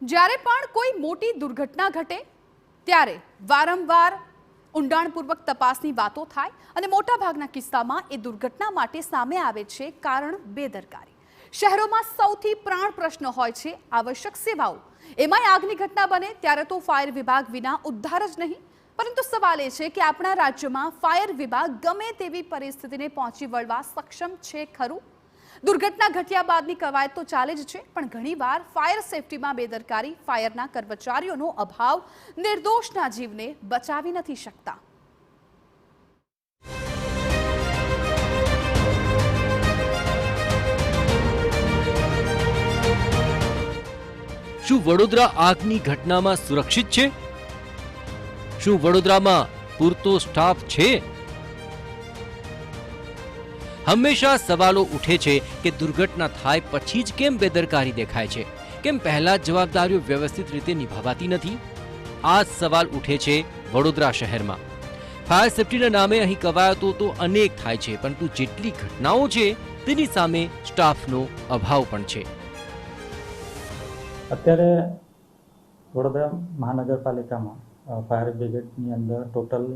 જ્યારે પણ કોઈ મોટી દુર્ઘટના ઘટે ત્યારે વારંવાર ઊંડાણપૂર્વક તપાસની વાતો થાય અને મોટાભાગના કિસ્સામાં એ દુર્ઘટના માટે સામે આવે છે કારણ બેદરકારી. શહેરોમાં સૌથી પ્રાણ પ્રશ્ન હોય છે આવશ્યક સેવાઓ. એમાંય આગની ઘટના બને ત્યારે તો ફાયર વિભાગ વિના ઉદ્ધાર જ નહીં. પરંતુ સવાલ એ છે કે આપણા રાજ્યમાં ફાયર વિભાગ ગમે તેવી પરિસ્થિતિને પહોંચી વળવા સક્ષમ છે ખરું? દુર્ઘટના ઘટ્યા બાદની કવાયત તો ચાલે જ છે, પણ ઘણીવાર ફાયર સેફટીમાં બેદરકારી, ફાયરના કર્મચારીઓનો અભાવ નિર્દોષના જીવને બચાવી નથી શકતા. શું વડોદરા આગની ઘટનામાં સુરક્ષિત છે? શું વડોદરામાં પૂરતો સ્ટાફ છે? હંમેશા સવાલો ઉઠે છે કે દુર્ઘટના થાય પછી જ કેમ બેદરકારી દેખાય છે? કેમ પહેલા જ જવાબદારીઓ વ્યવસ્થિત રીતે નિભાવાતી નથી? આ સવાલ ઉઠે છે વડોદરા શહેરમાં. ફાયર સેફટીના નામે અહીં કવાયતો તો અનેક થાય છે, પરંતુ જેટલી ઘટનાઓ છે તેની સામે સ્ટાફનો અભાવ પણ છે. અત્યારે વડોદરા મહાનગરપાલિકામાં ફાયર બ્રિગેડની અંદર ટોટલ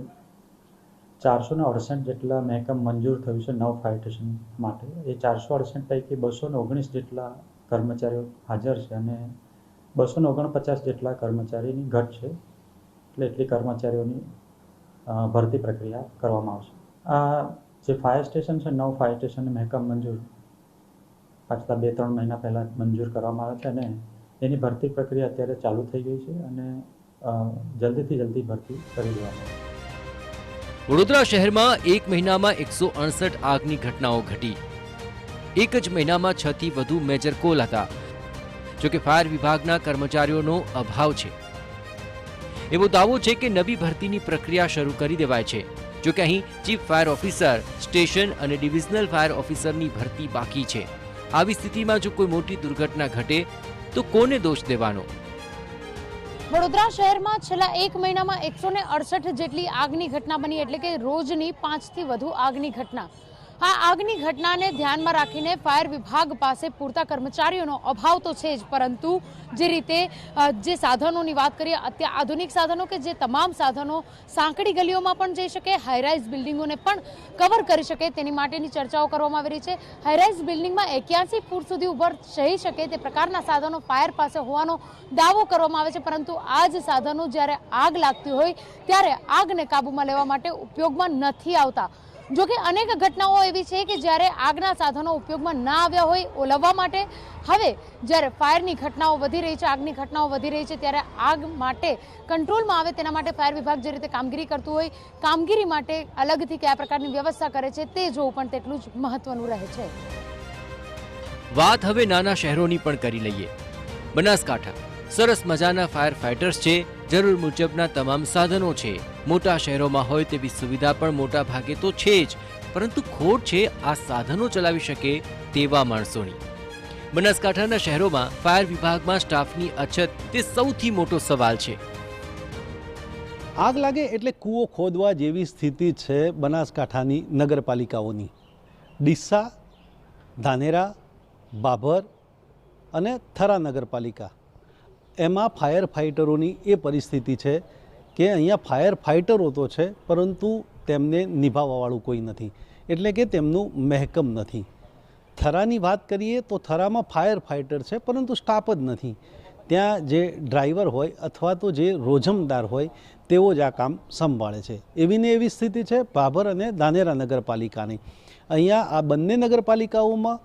468 જેટલા મહેકમ મંજૂર થયું છે 9 ફાયર સ્ટેશન માટે. એ 468 પૈકી 219 જેટલા કર્મચારીઓ હાજર છે અને 249 જેટલા કર્મચારીની ઘટ છે. એટલે એટલી કર્મચારીઓની ભરતી પ્રક્રિયા કરવામાં આવશે. આ જે ફાયર સ્ટેશન છે 9 ફાયર સ્ટેશન મહેકમ મંજૂર પાછલા 2-3 મહિના પહેલાં મંજૂર કરવામાં આવે છે અને એની ભરતી પ્રક્રિયા અત્યારે ચાલુ થઈ ગઈ છે અને જલ્દીથી જલ્દી ભરતી કરી દેવામાં આવશે. વડોદરા શહેરમાં એક મહિનામાં 168 આગની ઘટનાઓ ઘટી. એક જ મહિનામાં 6 થી વધુ મેજર કોલ હતા. જોકે ફાયર વિભાગના કર્મચારીઓનો અભાવ છે. એવો દાવો છે કે નવી ભરતીની પ્રક્રિયા શરૂ કરી દેવાય છે. જોકે અહીં ચીફ ફાયર ઓફિસર, સ્ટેશન અને ડિવિઝનલ ફાયર ઓફિસરની ભરતી બાકી છે. આવી સ્થિતિમાં જો કોઈ મોટી દુર્ઘટના ઘટે તો કોને દોષ દેવાનો? વડોદરા શહેરમાં છેલ્લા એક મહિનામાં 168 જેટલી આગની ઘટના બની, એટલે કે રોજની 5 થી વધુ આગની ઘટના. આ આગની ઘટનાને ધ્યાનમાં રાખીને ફાયર વિભાગ પાસે પૂરતા કર્મચારીઓનો અભાવ તો છે જ, પરંતુ જે રીતે જે સાધનોની વાત કરીએ, અત્યાધુનિક સાધનો કે જે તમામ સાધનો સાંકડી ગલીઓમાં પણ જઈ શકે, હાઈરાઇઝ બિલ્ડિંગોને પણ કવર કરી શકે તેની માટેની ચર્ચાઓ કરવામાં આવી રહી છે. હાઈરાઇઝ બિલ્ડિંગમાં 81 ફૂટ સુધી ઉભર રહી શકે તે પ્રકારના સાધનો ફાયર પાસે હોવાનો દાવો કરવામાં આવે છે, પરંતુ આ જ સાધનો જ્યારે આગ લાગતી હોય ત્યારે આગને કાબૂમાં લેવા માટે ઉપયોગમાં નથી આવતા. જો કે અનેક ઘટનાઓ એવી છે કે જ્યારે આગના સાધનો ઉપયોગમાં ના આવ્યા હોય ઓલવવા માટે, હવે જ્યારે ફાયરની ઘટનાઓ વધી રહી છે, આગની ઘટનાઓ વધી રહી છે, ત્યારે આગ માટે કંટ્રોલમાં આવે તેના માટે ફાયર વિભાગ જે રીતે કામગીરી કરતું હોય, કામગીરી માટે અલગથી કયા પ્રકારની વ્યવસ્થા કરે છે તે જોવું પણ તેટલું જ મહત્વનું રહે છે. વાત હવે નાના શહેરોની પણ કરી લઈએ. બનાસકાંઠા સરસ મજાના ફાયર ફાઇટર્સ છે, જરૂર મુજબના તમામ સાધનો છે. મોટા શહેરોમાં હોય તેવી સુવિધા પણ મોટા ભાગે તો છે જ, પરંતુ ખોટ છે આ સાધનો ચલાવી શકે તેવા માણસોની. બનાસકાંઠાના શહેરોમાં ફાયર વિભાગમાં સ્ટાફની અછત તે સૌથી મોટો સવાલ છે. આગ લાગે એટલે કૂવો ખોદવા જેવી સ્થિતિ છે બનાસકાંઠાની નગરપાલિકાઓની. ડીસા, ધાનેરા, બાબર અને થરા નગરપાલિકા, એમાં ફાયર ફાઇટરોની એ પરિસ્થિતિ છે કે અહીંયા ફાયર ફાઇટરો તો છે, પરંતુ તેમને નિભાવવાવાળું કોઈ નથી, એટલે કે તેમનું મહેકમ નથી. થરાની વાત કરીએ તો થરામાં ફાયર ફાઇટર છે, પરંતુ સ્ટાફ જ નથી. ત્યાં જે ડ્રાઈવર હોય અથવા તો જે રોજમદાર હોય તેઓ જ આ કામ સંભાળે છે. એવી ને એવી સ્થિતિ છે બાબર અને ધાનેરા નગરપાલિકાની. અહીંયા આ બંને નગરપાલિકાઓમાં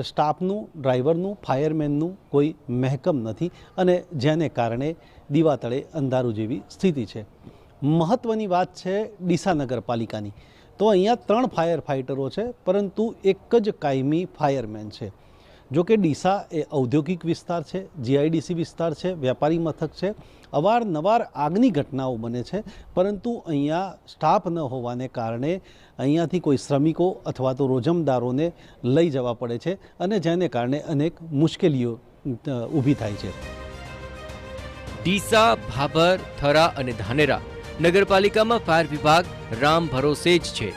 સ્ટાફનું, ડ્રાઈવરનું, ફાયરમેનનું કોઈ મહેકમ નથી અને જેને કારણે દીવા તળે અંધારું જેવી સ્થિતિ છે. મહત્ત્વની વાત છે ડીસા નગરપાલિકાની. તો અહીંયા 3 ફાયર ફાઇટરો છે, પરંતુ એક જ કાયમી ફાયરમેન છે. જો કે ડીસા એ ઔદ્યોગિક વિસ્તાર છે, જીઆઈડીસી વિસ્તાર છે, વેપારી મથક છે. અવારનવાર આગની ઘટનાઓ બને છે, પરંતુ અહીંયા સ્ટાફ ન હોવાને કારણે અહીંયાથી કોઈ શ્રમિકો અથવા તો રોજમદારોને લઈ જવા પડે છે અને જેને કારણે અનેક મુશ્કેલીઓ ઊભી થાય છે. ડીસા, ભાભર, થરા અને ધાનેરા નગરપાલિકામાં ફાયર વિભાગ રામ ભરોસે જ છે.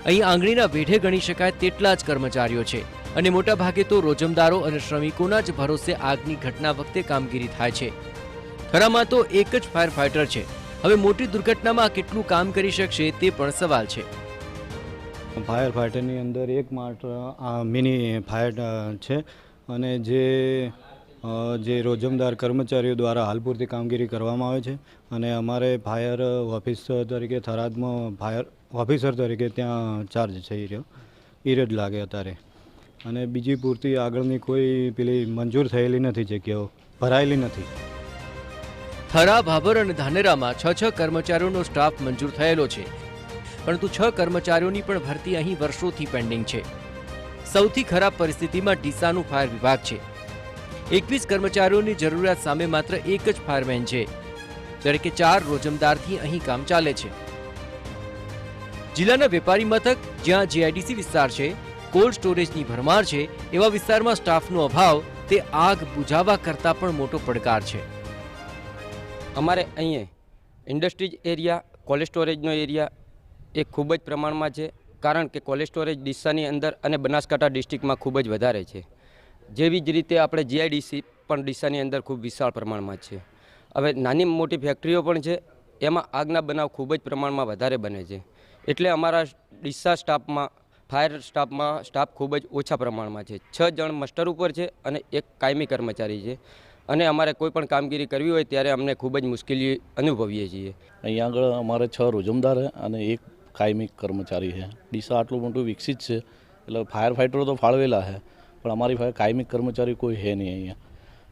અહીં આંગળીના વેઢે ગણી શકાય તેટલા જ કર્મચારીઓ છે. અને મોટા ભાગે તો રોજમદારો અને શ્રમિકોના જ ભરોસે આગની ઘટના વખતે કામગીરી થાય છે. થરામાં તો એક જ ફાયર ફાઇટર છે. હવે મોટી દુર્ઘટનામાં કેટલું કામ કરી શકશે તે પણ સવાલ છે. ફાયર ફાઇટરની અંદર એકમાત્ર મિની ફાયર છે અને જે રોજમદાર કર્મચારીઓ દ્વારા હાલ પૂરતી કામગીરી કરવામાં આવે છે અને અમારે ફાયર ઓફિસર તરીકે થરાદમાં ફાયર ઓફિસર તરીકે ત્યાં ચાર્જ છે એ જ લાગે અત્યારે. અને બીજી પૂરતી આગળની કોઈ પેલી મંજૂર થયેલી નથી, જગ્યાઓ ભરાયેલી નથી. થરા, ભાભર અને ધાનેરામાં 6 કર્મચારીઓનો સ્ટાફ મંજૂર થયેલો છે, પરંતુ 6 કર્મચારીઓની પણ ભરતી અહીં વર્ષોથી પેન્ડિંગ છે. સૌથી ખરાબ પરિસ્થિતિમાં ડીસાનું ફાયર વિભાગ છે. 21 કર્મચારીઓની જરૂરિયાત સામે માત્ર એક જ ફાયરમેન છે, જ્યારે કે 4 રોજમદારથી અહીં કામ ચાલે છે. જિલ્લાના વેપારી મથક, જ્યાં જીઆઈડીસી વિસ્તાર છે, કોલ્ડ સ્ટોરેજની ભરમાર છે, એવા વિસ્તારમાં સ્ટાફનો અભાવ તે આગ બુઝાવવા કરતાં પણ મોટો પડકાર છે. અમારે અહીંયા ઇન્ડસ્ટ્રીઝ એરિયા, કોલ્ડ સ્ટોરેજનો એરિયા એ ખૂબ જ પ્રમાણમાં છે, કારણ કે કોલ્ડ સ્ટોરેજ ડીસાની અંદર અને બનાસકાંઠા ડિસ્ટ્રિક્ટમાં ખૂબ જ વધારે છે. જેવી જ રીતે આપણે જીઆઈડીસી પણ ડીસાની અંદર ખૂબ વિશાળ પ્રમાણમાં છે. હવે નાની મોટી ફેક્ટરીઓ પણ છે, એમાં આગના બનાવ ખૂબ જ પ્રમાણમાં વધારે બને છે. એટલે અમારા ડીસા સ્ટાફમાં, ફાયર સ્ટાફ ખૂબ જ ઓછા પ્રમાણમાં છે. 6 જણ મસ્ટર ઉપર છે અને 1 કાયમી કર્મચારી છે. અને અમારે કોઈ પણ કામગીરી કરવી હોય ત્યારે અમને ખૂબ જ મુશ્કેલી અનુભવીએ છીએ. અહીંયા આગળ અમારે 6 રોજમદાર અને 1 કાયમી કર્મચારી છે. ડીસા આટલું મોટું વિકસિત છે એટલે ફાયર ફાઇટરો તો ફાળવેલા છે, પણ અમારી પાસે કાયમી કર્મચારી કોઈ છે નહીં અહીંયા.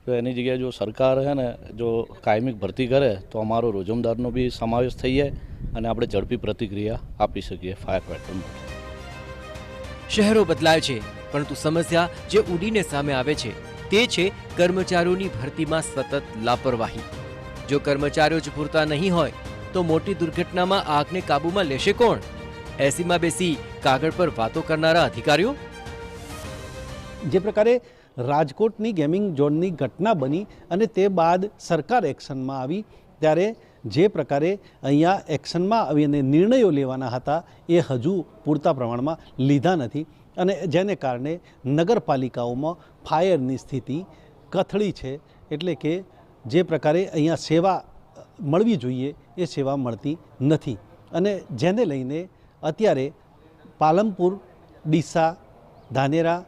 તો એની જગ્યાએ જો સરકાર છે ને જો કાયમી ભરતી કરે તો અમારો રોજમદારનો બી સમાવેશ થઈ જાય અને આપણે ઝડપી પ્રતિક્રિયા આપી શકીએ ફાયર ફાઇટરમાં. શહેરો બદલાય છે, પરંતુ સમસ્યા જે ઉડીને સામે આવે છે તે છે કર્મચારીઓની ભરતીમાં સતત લાપરવાહી. જો કર્મચારીઓ જ પૂરતા નહીં હોય તો મોટી દુર્ઘટનામાં આગને કાબૂમાં લેશે કોણ? એસીમાં બેસી કાગળ પર વાતો કરનારા અધિકારીઓ? જે પ્રકારે રાજકોટની ગેમિંગ ઝોનની ઘટના બની અને તે બાદ સરકાર એક્શનમાં આવી, ત્યારે જે પ્રકારે અહીંયા એક્શનમાં આવી અને નિર્ણયો લેવાના હતા એ હજુ પૂરતા પ્રમાણમાં લીધા નથી અને જેને કારણે નગરપાલિકાઓમાં ફાયરની સ્થિતિ કથળી છે. એટલે કે જે પ્રકારે અહીંયા સેવા મળવી જોઈએ એ સેવા મળતી નથી અને જેને લઈને અત્યારે પાલનપુર, ડીસા, ધાનેરા,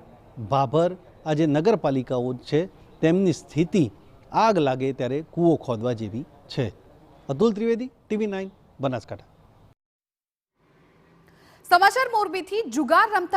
ભાભર આ જે નગરપાલિકાઓ છે તેમની સ્થિતિ આગ લાગે ત્યારે કૂવો ખોદવા જેવી છે. અતુલ ત્રિવેદી, TV9, બનાસકાંઠા. સમાચાર મોરબીથી જુગાર રમતા